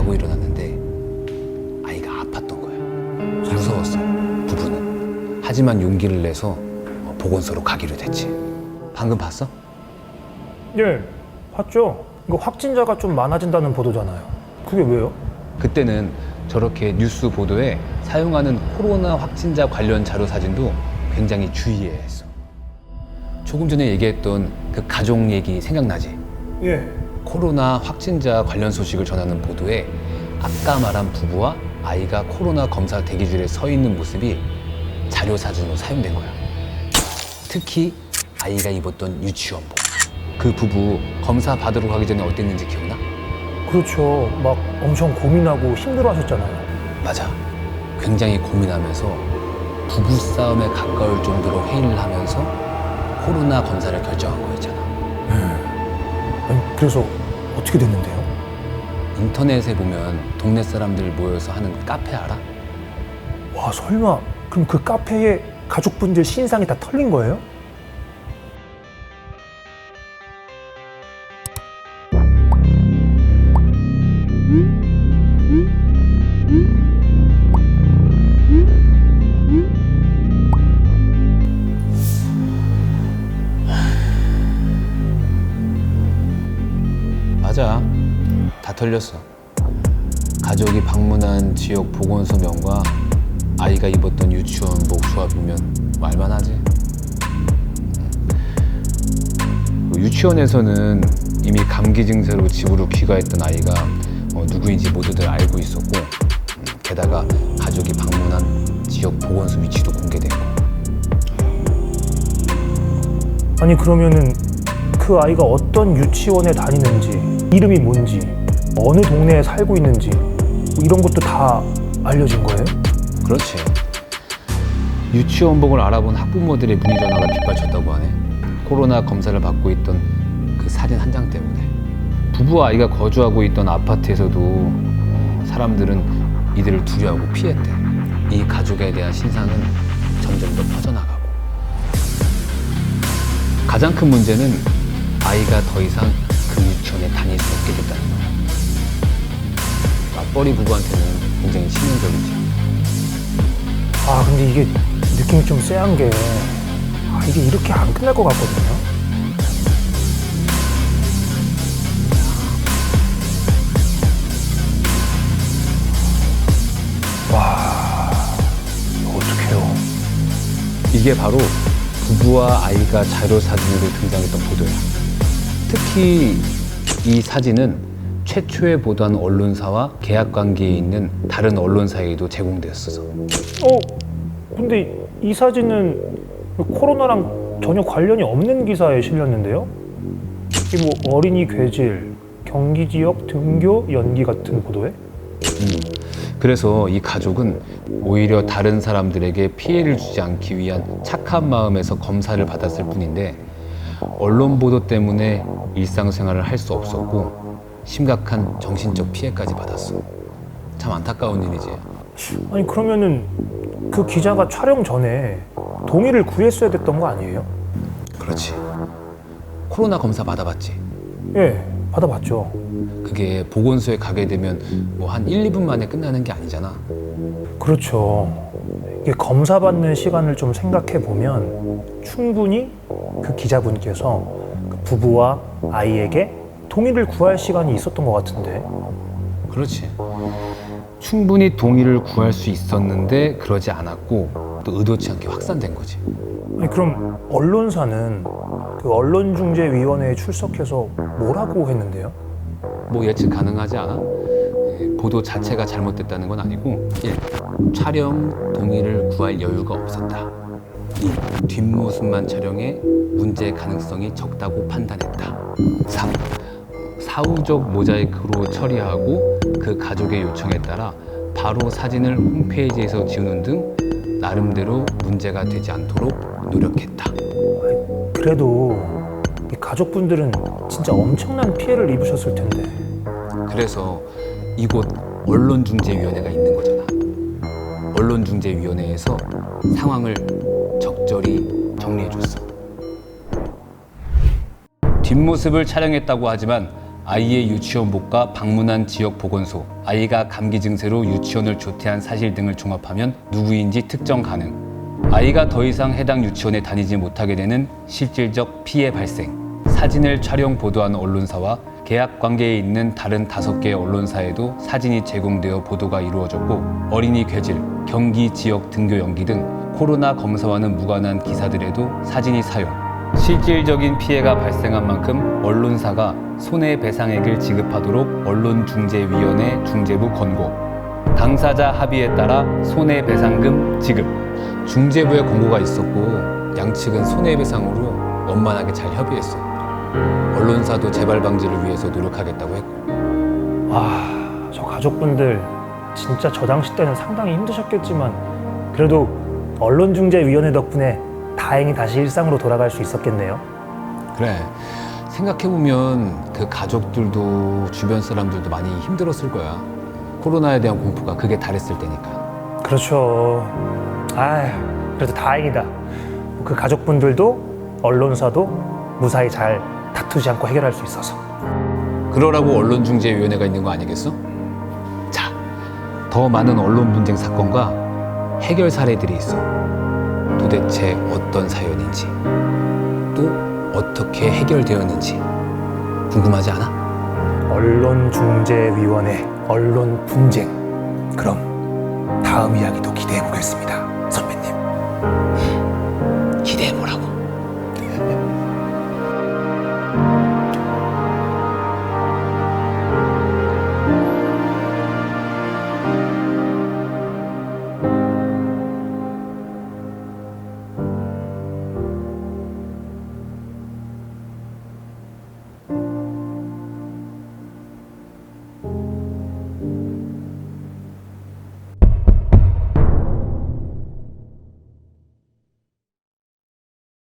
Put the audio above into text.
자고 일어났는데 아이가 아팠던 거야. 무서웠어, 부부는. 하지만 용기를 내서 보건소로 가기로 됐지. 방금 봤어? 예, 봤죠. 이거 확진자가 좀 많아진다는 보도잖아요. 그게 왜요? 그때는 저렇게 뉴스 보도에 사용하는 코로나 확진자 관련 자료 사진도 굉장히 주의해야 했어. 조금 전에 얘기했던 그 가족 얘기 생각나지? 예. 코로나 확진자 관련 소식을 전하는 보도에 아까 말한 부부와 아이가 코로나 검사 대기줄에 서 있는 모습이 자료 사진으로 사용된 거야. 특히 아이가 입었던 유치원복. 그 부부 검사 받으러 가기 전에 어땠는지 기억나? 그렇죠. 막 엄청 고민하고 힘들어 하셨잖아요. 맞아. 굉장히 고민하면서 부부싸움에 가까울 정도로 회의를 하면서 코로나 검사를 결정한 거였잖아. 아니, 그래서 어떻게 됐는데요? 인터넷에 보면 동네 사람들 모여서 하는 카페 알아? 와, 설마 그럼 그 카페에 가족분들 신상이 다 털린 거예요? 맞아. 다 털렸어. 가족이 방문한 지역 보건소명과 아이가 입었던 유치원복 조합이면 말만하지. 유치원에서는 이미 감기 증세로 집으로 귀가했던 아이가 누구인지 모두들 알고 있었고, 게다가 가족이 방문한 지역 보건소 위치도 공개됐고. 아니, 그러면은 그 아이가 어떤 유치원에 다니는지, 이름이 뭔지, 어느 동네에 살고 있는지 이런 것도 다 알려진 거예요? 그렇지. 유치원복을 알아본 학부모들의 문의 전화가 빗발쳤다고 하네. 코로나 검사를 받고 있던 그 사진 한 장 때문에. 부부와 아이가 거주하고 있던 아파트에서도 사람들은 이들을 두려워하고 피했대. 이 가족에 대한 신상은 점점 더 퍼져나가고. 가장 큰 문제는 아이가 더 이상 그 유치원에 다닐 수 없게 됐다는 거야. 맞벌이 부부한테는 굉장히 치명적이지. 아, 근데 이게 느낌이 좀 쎄한 게, 이게 이렇게 안 끝날 것 같거든요. 와, 이거 어떡해요. 이게 바로 부부와 아이가 자료 사진으로 등장했던 보도야. 특히 이 사진은 최초에 보도한 언론사와 계약 관계에 있는 다른 언론사에도 제공되었어. 근데 이 사진은 코로나랑 전혀 관련이 없는 기사에 실렸는데요? 이 뭐 어린이 괴질, 경기 지역 등교 연기 같은 보도에? 그래서 이 가족은 오히려 다른 사람들에게 피해를 주지 않기 위한 착한 마음에서 검사를 받았을 뿐인데, 언론 보도 때문에 일상생활을 할 수 없었고 심각한 정신적 피해까지 받았어. 참 안타까운 일이지. 아니, 그러면은 그 기자가 촬영 전에 동의를 구했어야 됐던 거 아니에요? 그렇지. 코로나 검사 받아봤지? 예, 받아봤죠. 그게 보건소에 가게 되면 뭐 한 1, 2분 만에 끝나는 게 아니잖아. 그렇죠. 이게 검사 받는 시간을 좀 생각해 보면 충분히 그 기자분께서 그 부부와 아이에게 동의를 구할 시간이 있었던 것 같은데. 그렇지. 충분히 동의를 구할 수 있었는데 그러지 않았고 또 의도치 않게 확산된 거지. 아니, 그럼 언론사는 그 언론중재위원회에 출석해서 뭐라고 했는데요? 뭐 예측 가능하지 않아? 보도 자체가 잘못됐다는 건 아니고 1. 촬영 동의를 구할 여유가 없었다. 2. 뒷모습만 촬영해 문제 가능성이 적다고 판단했다. 3. 사후적 모자이크로 처리하고 그 가족의 요청에 따라 바로 사진을 홈페이지에서 지우는 등 나름대로 문제가 되지 않도록 노력했다. 그래도 이 가족분들은 진짜 엄청난 피해를 입으셨을 텐데. 그래서 이곳 언론중재위원회가 있는 거잖아. 언론중재위원회에서 상황을 적절히 정리해줬어. 뒷모습을 촬영했다고 하지만 아이의 유치원복과 방문한 지역 보건소, 아이가 감기 증세로 유치원을 조퇴한 사실 등을 종합하면 누구인지 특정 가능. 아이가 더 이상 해당 유치원에 다니지 못하게 되는 실질적 피해 발생. 사진을 촬영 보도한 언론사와 계약 관계에 있는 다른 5개의 언론사에도 사진이 제공되어 보도가 이루어졌고, 어린이 괴질, 경기 지역 등교 연기 등 코로나 검사와는 무관한 기사들에도 사진이 사용. 실질적인 피해가 발생한 만큼 언론사가 손해배상액을 지급하도록 언론중재위원회 중재부 권고. 당사자 합의에 따라 손해배상금 지급. 중재부의 권고가 있었고 양측은 손해배상으로 원만하게 잘 협의했어. 언론사도 재발 방지를 위해서 노력하겠다고 했고. 저 가족분들 진짜 저 당시 때는 상당히 힘드셨겠지만 그래도 언론중재위원회 덕분에 다행히 다시 일상으로 돌아갈 수 있었겠네요. 그래, 생각해보면 그 가족들도 주변 사람들도 많이 힘들었을 거야. 코로나에 대한 공포가 극에 달했을 때니까. 그렇죠. 그래도 다행이다. 그 가족분들도 언론사도 무사히 잘 다투지 않고 해결할 수 있어서. 그러라고 언론중재위원회가 있는 거 아니겠어? 자, 더 많은 언론 분쟁 사건과 해결 사례들이 있어. 도대체 어떤 사연인지, 또 어떻게 해결되었는지 궁금하지 않아? 언론중재위원회, 언론 분쟁. 그럼 다음 이야기도 기대해 보겠습니다, 선배님. 기대해보라고.